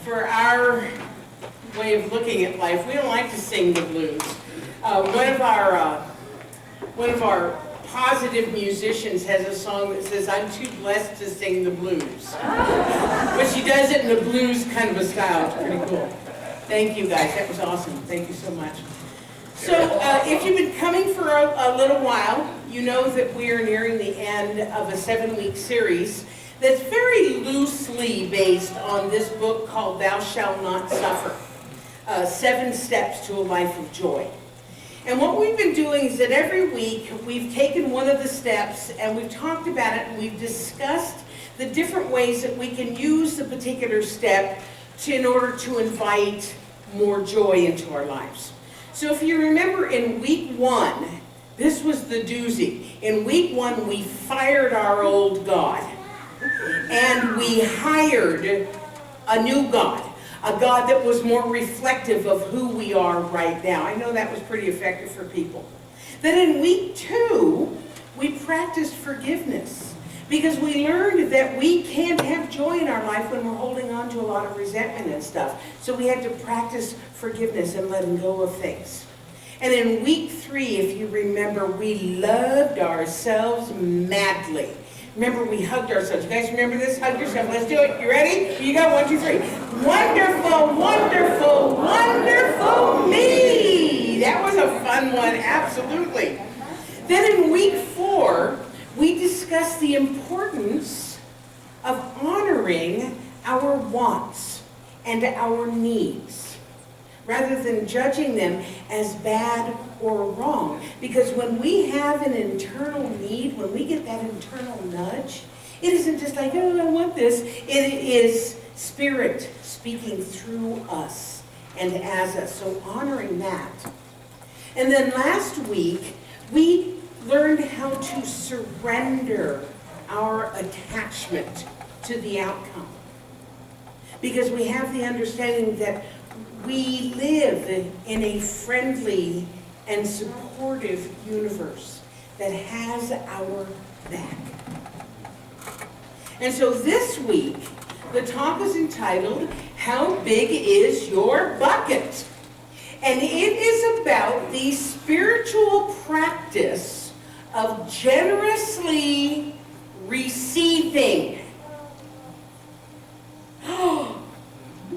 for our way of looking at life, we don't like to sing the blues. One of our positive musicians has a song that says, "I'm too blessed to sing the blues." But she does it in the blues kind of a style. It's pretty cool. Thank you guys, that was awesome. Thank you so much. So if you've been coming for a little while, you know that we are nearing the end of a 7-week series that's very loosely based on this book called Thou Shalt Not Suffer, 7 Steps to a Life of Joy. And what we've been doing is that every week we've taken one of the steps and we've talked about it and we've discussed the different ways that we can use the particular step in order to invite more joy into our lives. So if you remember in week 1, this was the doozy. In week 1 we fired our old God and we hired a new God. A God that was more reflective of who we are right now. I know that was pretty effective for people. Then in week 2, we practiced forgiveness because we learned that we can't have joy in our life when we're holding on to a lot of resentment and stuff. So we had to practice forgiveness and letting go of things. And in week 3, if you remember, we loved ourselves madly. Remember, we hugged ourselves. You guys remember this? Hug yourself. Let's do it. You ready? Here you go. 1, 2, 3. Wonderful, wonderful, wonderful me. That was a fun one. Absolutely. Then in week 4, we discussed the importance of honoring our wants and our needs, rather than judging them as bad or wrong. Because when we have an internal need, when we get that internal nudge, it isn't just like, oh, I want this. It is Spirit speaking through us and as us. So honoring that. And then last week, we learned how to surrender our attachment to the outcome. Because we have the understanding that we live in a friendly and supportive universe that has our back. And so this week, the talk is entitled, How Big Is Your Bucket? And it is about the spiritual practice of generously receiving.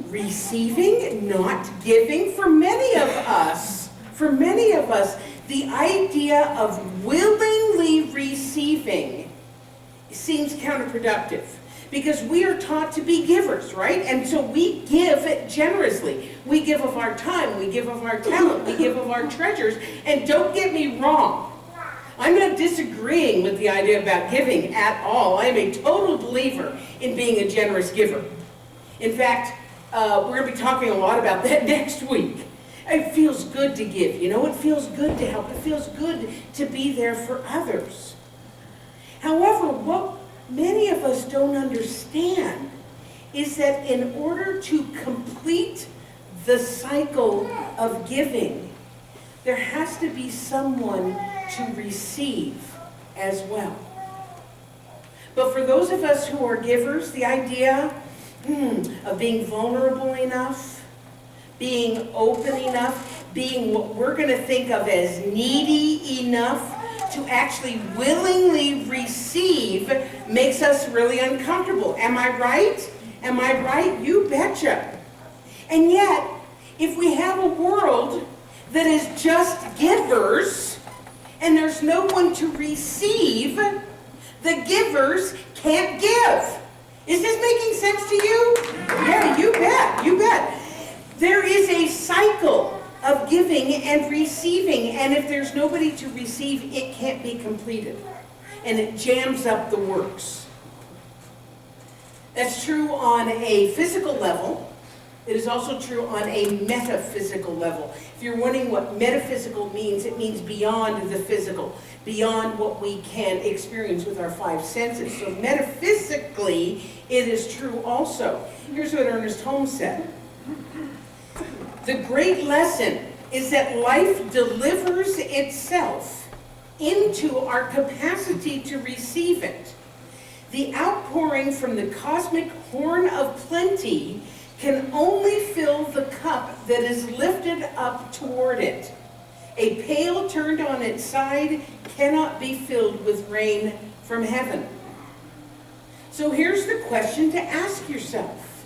Receiving, not giving. For many of us, the idea of willingly receiving seems counterproductive because we are taught to be givers, right? And so we give generously. We give of our time, we give of our talent, we give of our treasures. And don't get me wrong, I'm not disagreeing with the idea about giving at all. I am a total believer in being a generous giver. In fact, we're going to be talking a lot about that next week. It feels good to give, you know, it feels good to help, it feels good to be there for others. However, what many of us don't understand is that in order to complete the cycle of giving, there has to be someone to receive as well. But for those of us who are givers, the idea of being vulnerable enough, being open enough, being what we're going to think of as needy enough to actually willingly receive makes us really uncomfortable. Am I right? Am I right? You betcha. And yet, if we have a world that is just givers and there's no one to receive, the givers can't give. Is this making sense to you? Yeah, you bet, you bet. There is a cycle of giving and receiving, and if there's nobody to receive, it can't be completed. And it jams up the works. That's true on a physical level. It is also true on a metaphysical level. If you're wondering what metaphysical means, it means beyond the physical, beyond what we can experience with our 5 senses. So metaphysically, it is true also. Here's what Ernest Holmes said. The great lesson is that life delivers itself into our capacity to receive it. The outpouring from the cosmic horn of plenty can only fill the cup that is lifted up toward it. A pail turned on its side cannot be filled with rain from heaven. So here's the question to ask yourself.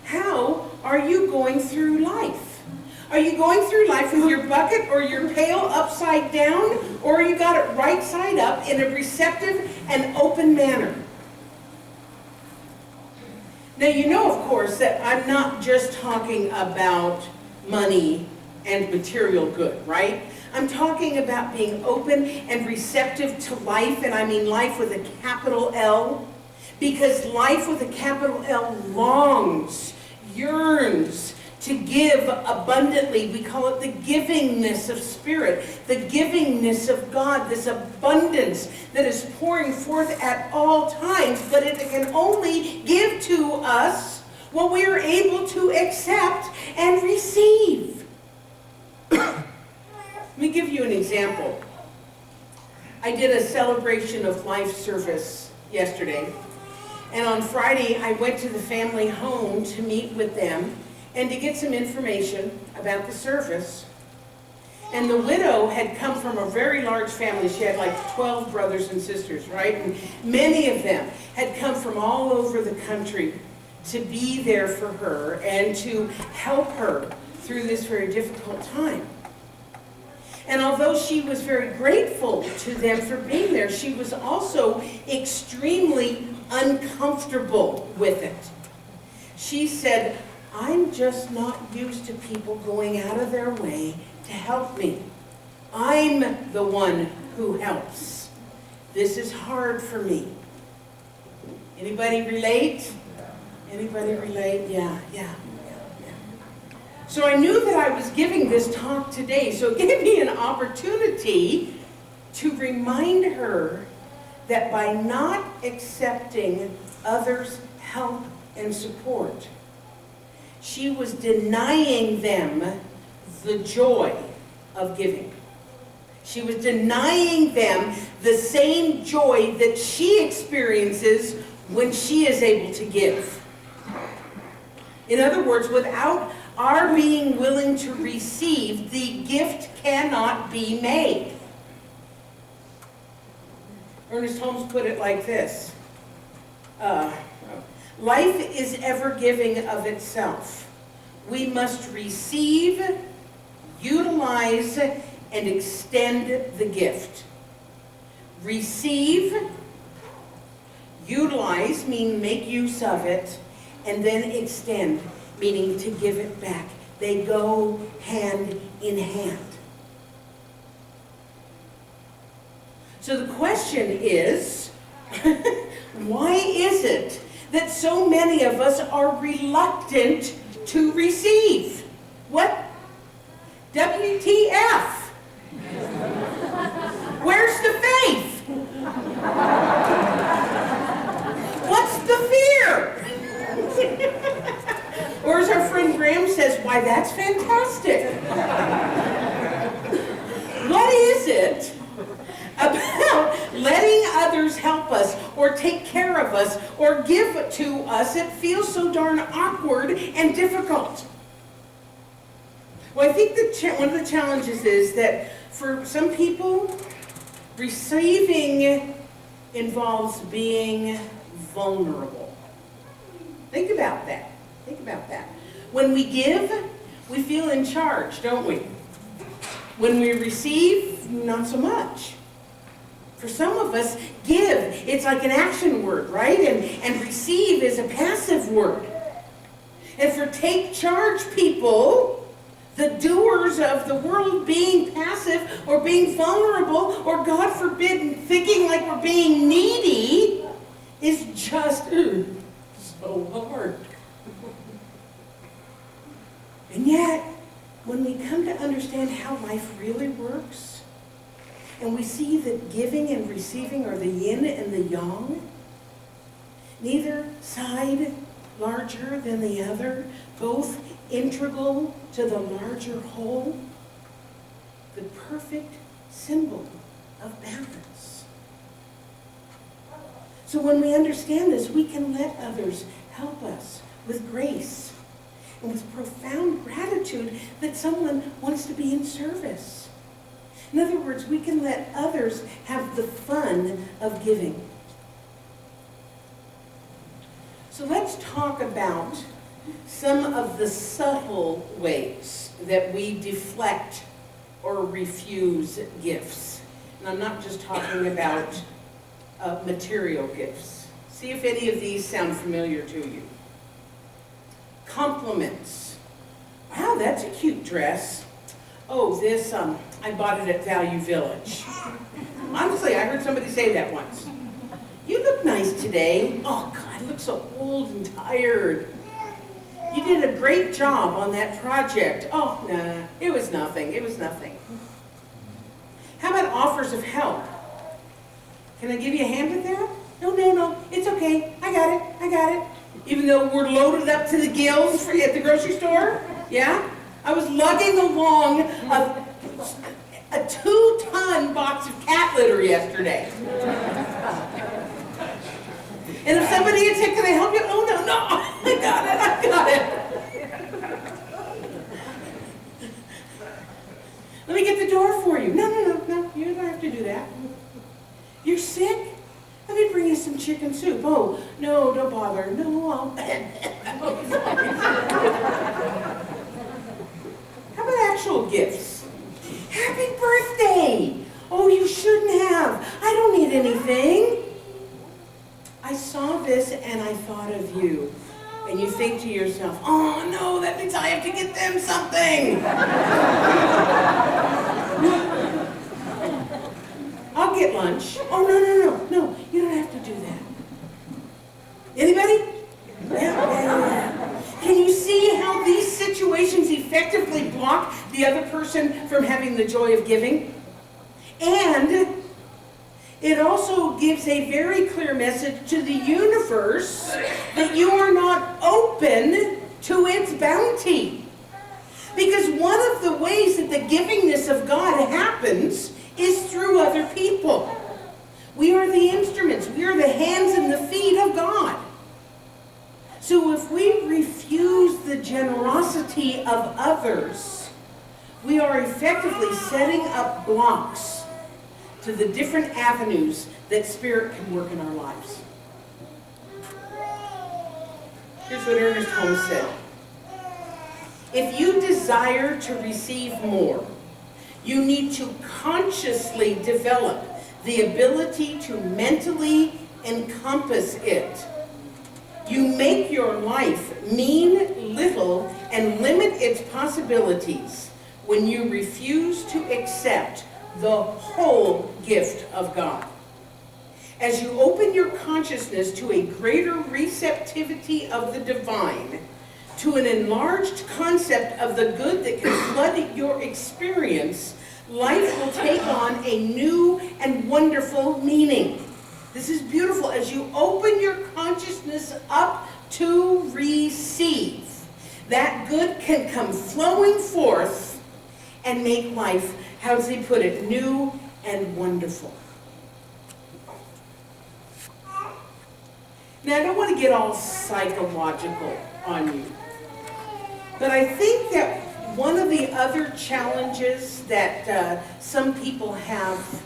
How are you going through life? Are you going through life with your bucket or your pail upside down, or you got it right side up in a receptive and open manner? Now, you know, of course, that I'm not just talking about money and material good, right? I'm talking about being open and receptive to life, and I mean life with a capital L, because life with a capital L longs, yearns to give abundantly. We call it the givingness of spirit, the givingness of God, this abundance that is pouring forth at all times, but it can only give to us what we are able to accept and receive. Let me give you an example. I did a celebration of life service yesterday, and on Friday I went to the family home to meet with them and to get some information about the service. And the widow had come from a very large family. She had like 12 brothers and sisters, right? And many of them had come from all over the country to be there for her and to help her through this very difficult time. And although she was very grateful to them for being there, she was also extremely uncomfortable with it. She said, "I'm just not used to people going out of their way to help me. I'm the one who helps. This is hard for me." Anybody relate? Anybody relate? Yeah. So I knew that I was giving this talk today, so it gave me an opportunity to remind her that by not accepting others' help and support, she was denying them the joy of giving. She was denying them the same joy that she experiences when she is able to give. In other words, without our being willing to receive, the gift cannot be made. Ernest Holmes put it like this. Life is ever giving of itself. We must receive, utilize, and extend the gift. Receive, utilize, meaning make use of it, and then extend, meaning to give it back. They go hand in hand. So the question is, why is it that so many of us are reluctant to receive? What? WTF? Where's the faith? What's the fear? Or as our friend Graham says, why, that's fantastic. What is it about letting others help us or take care of us or give to us that feels so darn awkward and difficult? Well, I think one of the challenges is that for some people, receiving involves being vulnerable. Think about that. Think about that. When we give, we feel in charge, don't we? When we receive, not so much. For some of us, give, it's like an action word, right? And receive is a passive word. And for take charge people, the doers of the world, being passive or being vulnerable or, God forbid, thinking like we're being needy is just so hard. And yet, when we come to understand how life really works, and we see that giving and receiving are the yin and the yang, neither side larger than the other, both integral to the larger whole, the perfect symbol of balance. So when we understand this, we can let others help us with grace with profound gratitude that someone wants to be in service. In other words, we can let others have the fun of giving. So let's talk about some of the subtle ways that we deflect or refuse gifts. And I'm not just talking about material gifts. See if any of these sound familiar to you. Compliments. Wow, that's a cute dress. Oh, this, I bought it at Value Village. Honestly, I heard somebody say that once. You look nice today. Oh, God, I look so old and tired. You did a great job on that project. Oh, nah, it was nothing. It was nothing. How about offers of help? Can I give you a hand with that? No, it's okay. I got it. Even though we're loaded up to the gills at the grocery store, yeah? I was lugging along a 2-ton box of cat litter yesterday. And if somebody had said, can I help you? Oh, no, I got it. Let me get the door for you. No, you don't have to do that. You're sick? Let me bring you some chicken soup. Oh, no, don't bother. No, I'll... How about actual gifts? Happy birthday! Oh, you shouldn't have. I don't need anything. I saw this and I thought of you. And you think to yourself, oh no, that means I have to get them something. I'll get lunch. Oh, no, you don't have to do that. Anybody? Yeah. Can you see how these situations effectively block the other person from having the joy of giving? And it also gives a very clear message to the universe that you are not open to its bounty. Because one of the ways that the givingness of God happens is through other people. We are the instruments. We are the hands and the feet of God. So if we refuse the generosity of others, we are effectively setting up blocks to the different avenues that Spirit can work in our lives. Here's what Ernest Holmes said. If you desire to receive more, you need to consciously develop the ability to mentally encompass it. You make your life mean little and limit its possibilities when you refuse to accept the whole gift of God. As you open your consciousness to a greater receptivity of the divine, to an enlarged concept of the good that can flood your experience, life will take on a new and wonderful meaning. This is beautiful. As you open your consciousness up to receive, that good can come flowing forth and make life, how does he put it, new and wonderful. Now, I don't want to get all psychological on you, but I think that one of the other challenges that some people have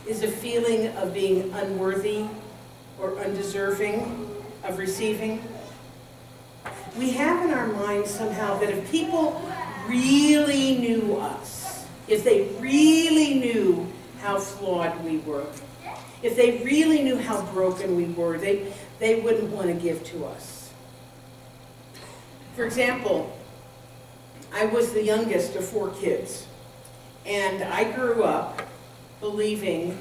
is a feeling of being unworthy or undeserving of receiving. We have in our minds somehow that if people really knew us, if they really knew how flawed we were, if they really knew how broken we were, they wouldn't want to give to us. For example, I was the youngest of 4 kids, and I grew up believing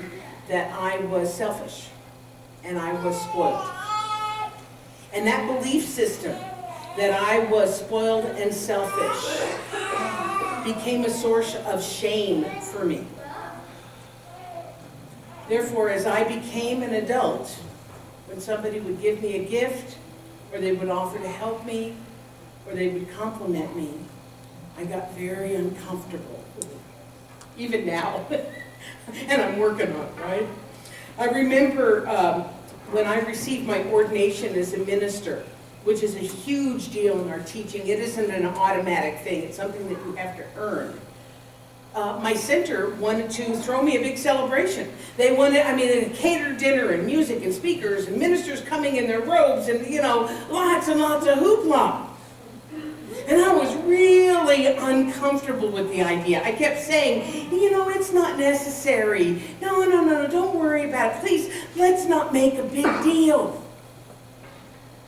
that I was selfish and I was spoiled. And that belief system that I was spoiled and selfish became a source of shame for me. Therefore, as I became an adult, when somebody would give me a gift, or they would offer to help me, or they would compliment me, I got very uncomfortable. Even now. And I'm working on it, right? I remember when I received my ordination as a minister, which is a huge deal in our teaching. It isn't an automatic thing. It's something that you have to earn. My center wanted to throw me a big celebration. They wanted, a catered dinner and music and speakers and ministers coming in their robes and, lots and lots of hoopla. And I was really uncomfortable with the idea. I kept saying, it's not necessary. No, don't worry about it. Please, let's not make a big deal.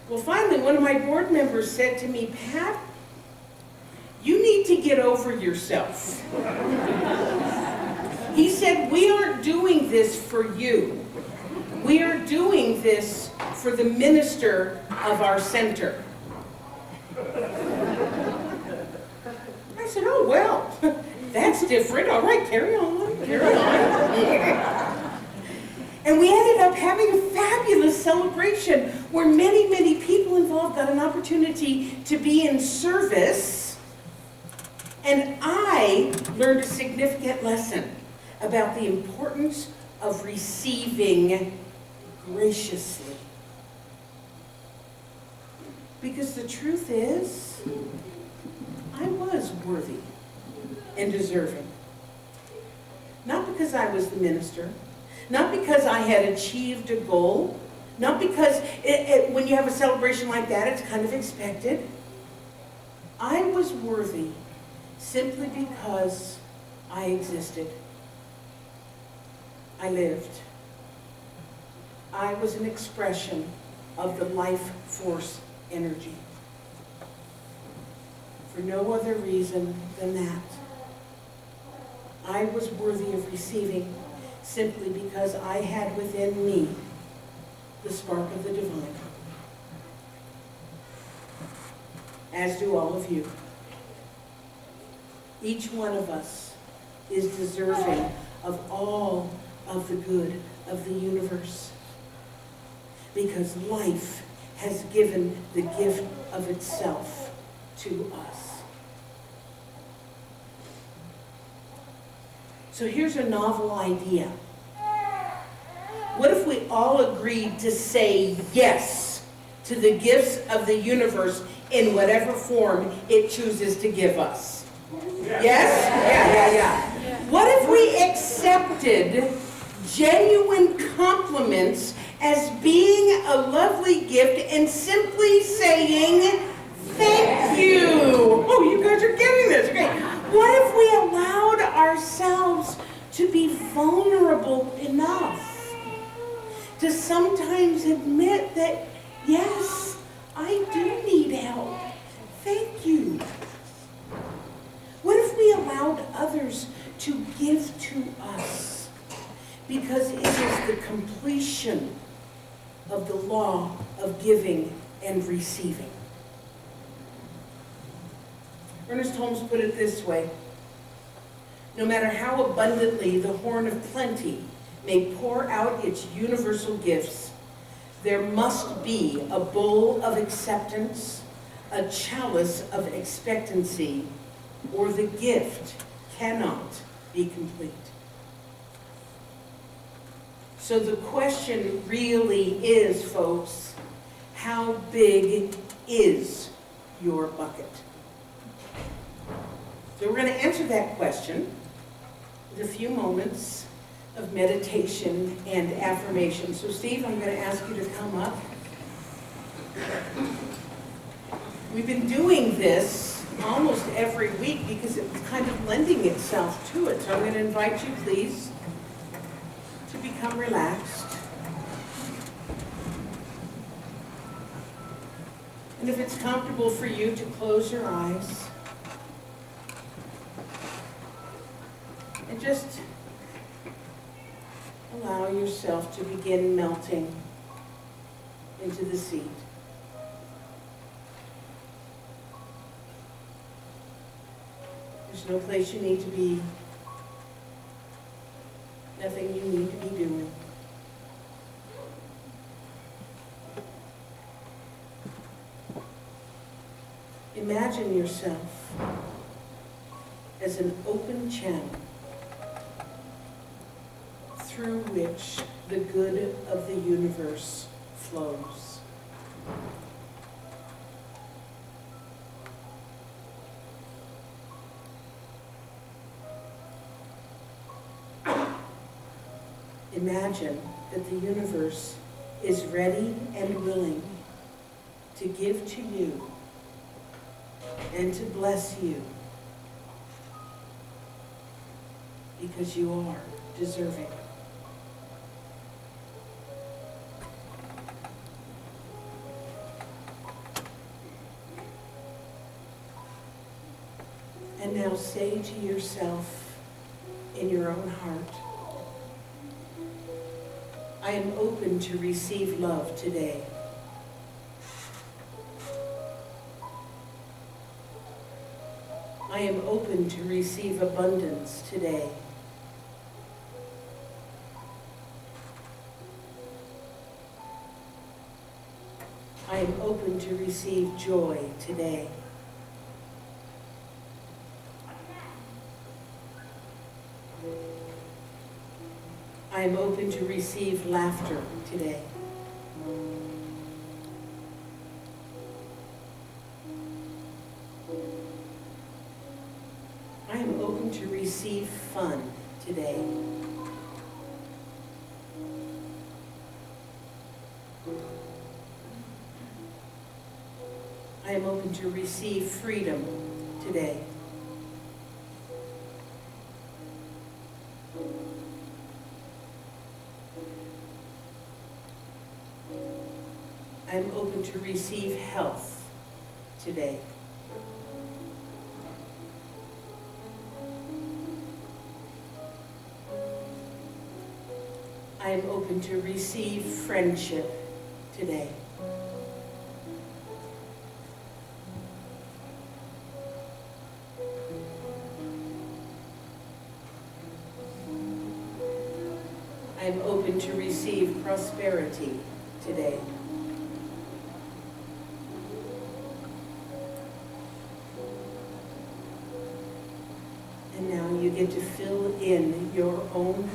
Well, finally, one of my board members said to me, Pat, you need to get over yourself. He said, we aren't doing this for you. We are doing this for the minister of our center. I said, oh, well, that's different. All right, carry on. And we ended up having a fabulous celebration where many, many people involved got an opportunity to be in service. And I learned a significant lesson about the importance of receiving graciously. Because the truth is, I was worthy and deserving. Not because I was the minister, not because I had achieved a goal, not because when you have a celebration like that, it's kind of expected. I was worthy simply because I existed. I lived. I was an expression of the life force energy. For no other reason than that. I was worthy of receiving simply because I had within me the spark of the divine. As do all of you. Each one of us is deserving of all of the good of the universe. Because life has given the gift of itself to us. So here's a novel idea. What if we all agreed to say yes to the gifts of the universe in whatever form it chooses to give us? Yes? Yeah. What if we accepted genuine compliments as being a lovely gift and simply saying, thank you. Oh, you guys are getting this. Okay. What if we allowed ourselves to be vulnerable enough to sometimes admit that, yes, I do need help. Thank you. What if we allowed others to give to us because it is the completion of the law of giving and receiving? Ernest Holmes put it this way: no matter how abundantly the horn of plenty may pour out its universal gifts, there must be a bowl of acceptance, a chalice of expectancy, or the gift cannot be complete. So the question really is, folks, how big is your bucket? So we're going to answer that question with a few moments of meditation and affirmation. So Steve, I'm going to ask you to come up. We've been doing this almost every week because it's kind of lending itself to it. So I'm going to invite you, please, to become relaxed. And if it's comfortable for you, to close your eyes. And just allow yourself to begin melting into the seat. There's no place you need to be, nothing you need to be doing. Imagine yourself as an open channel through which the good of the universe flows. imagine that the universe is ready and willing to give to you and to bless you because you are deserving. And now say to yourself in your own heart, I am open to receive love today. I am open to receive abundance today. I am open to receive joy today. I am open to receive laughter today. I am open to receive fun today. I am open to receive freedom today. I am open to receive health today. I am open to receive friendship today. I am open to receive prosperity today. And now you get to fill in your own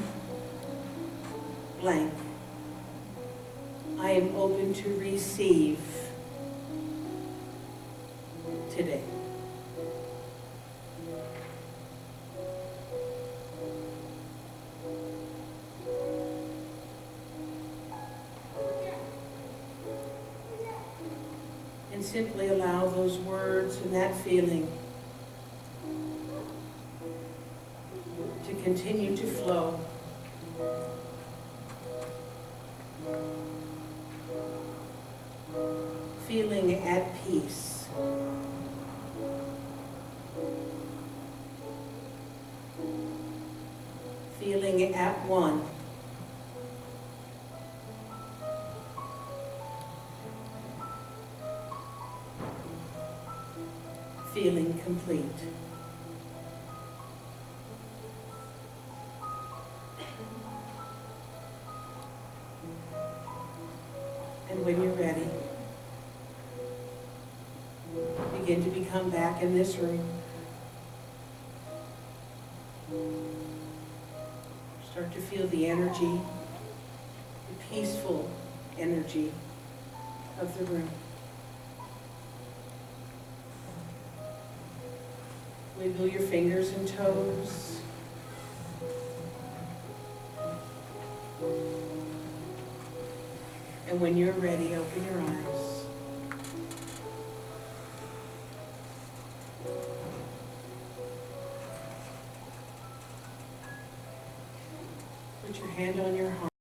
blank. I am open to receive today. And simply allow those words and that feeling to continue to flow. Feeling at peace. Feeling at one. Feeling complete. And when you're ready, begin to become back in this room. Start to feel the energy, the peaceful energy of the room. Wiggle your fingers and toes. And when you're ready, open your eyes. Put your hand on your heart.